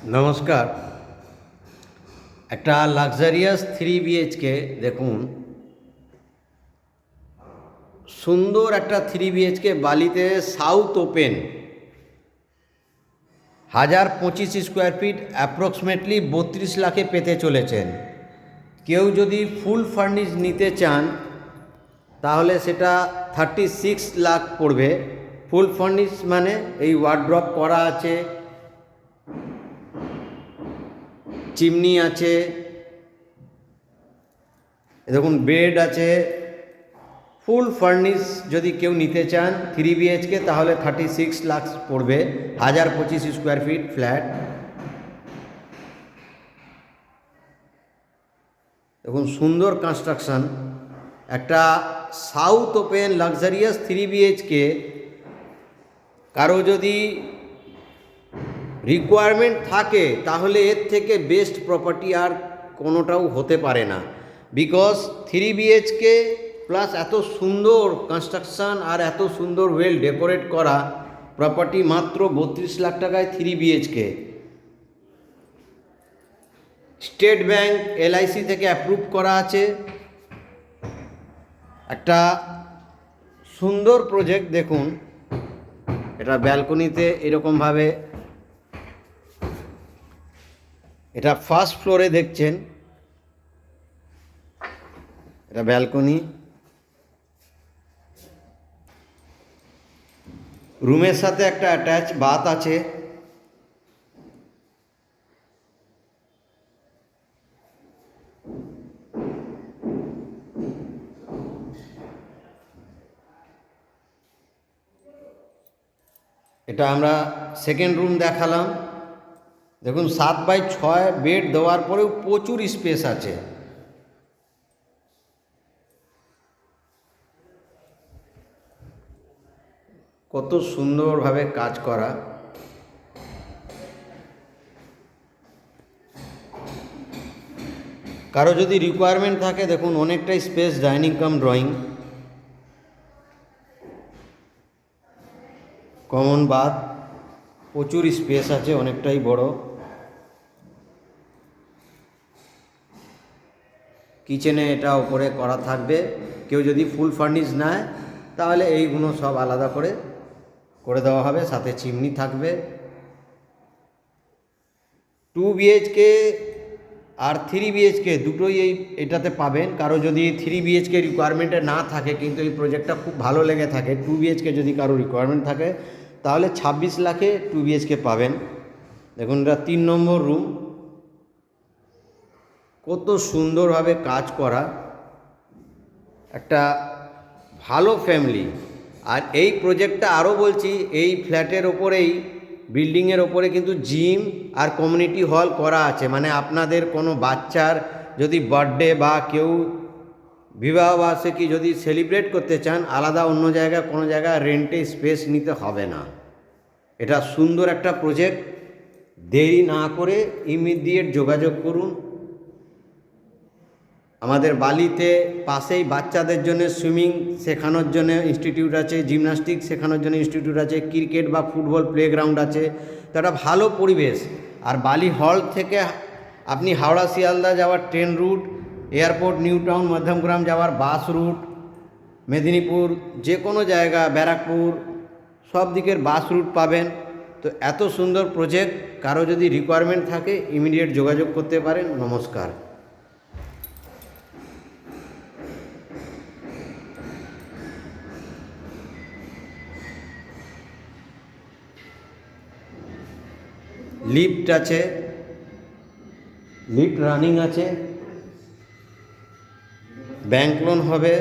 নমস্কার। একটা luxurious 3 BHK দেখুন, সুন্দর একটা 3 BHK বালিতে south open 1025 square feet approximately 32 লাখে পেতে চলেছেন। কেউ যদি ফুল ফার্নিশ নিতে চান তাহলে সেটা 36 লাখ পড়বে। ফুল ফার্নিশ মানে এই ওয়ার্ড্রপ করা আছে, চিমনি আছে, দেখুন বেড আছে। ফুল ফার্নিশ যদি কেউ নিতে চান 3 BHK তাহলে 36 লাখ পড়বে। 1025 স্কোয়ার ফিট ফ্ল্যাট। দেখুন সুন্দর কনস্ট্রাকশন, একটা সাউথ ওপেন লাক্সারিয়াস 3 BHK। কারো যদি রিকোয়ারমেন্ট থাকে তাহলে এর থেকে বেস্ট প্রপার্টি আর কোনোটাও হতে পারে না। বিকজ 3 BHK প্লাস এত সুন্দর কনস্ট্রাকশান আর এত সুন্দর ওয়েল ডেকোরেট করা প্রপার্টি মাত্র 32 লাখ টাকায় 3 BHK। স্টেট ব্যাংক LIC থেকে অ্যাপ্রুভ করা আছে। একটা সুন্দর প্রজেক্ট দেখুন, এটা ব্যালকনিতে এরকমভাবে, এটা ফার্স্ট ফ্লোরে দেখছেন, এটা ব্যালকনি। রুমের সাথে একটা অ্যাটাচ বাথ আছে। এটা আমরা সেকেন্ড রুম দেখালাম। দেখুন 7x6 বেড দেওয়ার পরেও প্রচুর স্পেস আছে। কত সুন্দরভাবে কাজ করা। কারো যদি রিকোয়ারমেন্ট থাকে দেখুন অনেকটাই space, dining cum drawing, common bath, প্রচুর স্পেস আছে, অনেকটাই বড়। কিচেনে এটা উপরে করা থাকবে। কেউ যদি ফুল ফার্নিশ নেয় তাহলে এইগুলো সব আলাদা করে দেওয়া হবে, সাথে চিমনি থাকবে। 2 BHK আর 3 BHK দুটোই এটাতে পাবেন। কারো যদি 3 BHK রিকোয়ারমেন্টে না থাকে কিন্তু এই প্রজেক্টটা খুব ভালো লেগে থাকে, 2 BHK যদি কারো রিকোয়ারমেন্ট থাকে তাহলে 26 লাখে 2 BHK পাবেন। দেখুন এটা 3 নম্বর রুম, কত সুন্দরভাবে কাজ করা, একটা ভালো ফ্যামিলি। আর এই প্রজেক্টটা আরও বলছি, এই ফ্ল্যাটের ওপরেই, বিল্ডিংয়ের ওপরে কিন্তু জিম আর কমিউনিটি হল করা আছে। মানে আপনাদের কোনো বাচ্চার যদি বার্থডে বা কেউ বিবাহবার্ষিকী যদি সেলিব্রেট করতে চান, আলাদা অন্য জায়গায় কোনো জায়গায় রেন্টে স্পেস নিতে হবে না। এটা সুন্দর একটা প্রজেক্ট। দেরি না করে ইমিডিয়েট যোগাযোগ করুন। আমাদের বালিতে পাশেই বাচ্চাদের জন্য সুইমিং শেখানোর জন্য ইনস্টিটিউট আছে, জিমন্যাস্টিক শেখানোর জন্য ইনস্টিটিউট আছে, ক্রিকেট বা ফুটবল প্লেগ্রাউন্ড আছে। তো একটা ভালো পরিবেশ। আর বালি হল থেকে আপনি হাওড়া শিয়ালদা যাওয়ার train root, airport new town Madhyamgram যাওয়ার বাস রুট, মেদিনীপুর যে কোনো জায়গা, ব্যারাকপুর, সব দিকের বাস রুট পাবেন। তো এত সুন্দর প্রজেক্ট, কারো যদি রিকোয়ারমেন্ট থাকে ইমিডিয়েট যোগাযোগ করতে পারেন। নমস্কার। লিফট আছে, লিফট রানিং আছে, ব্যাংক লোন হবে।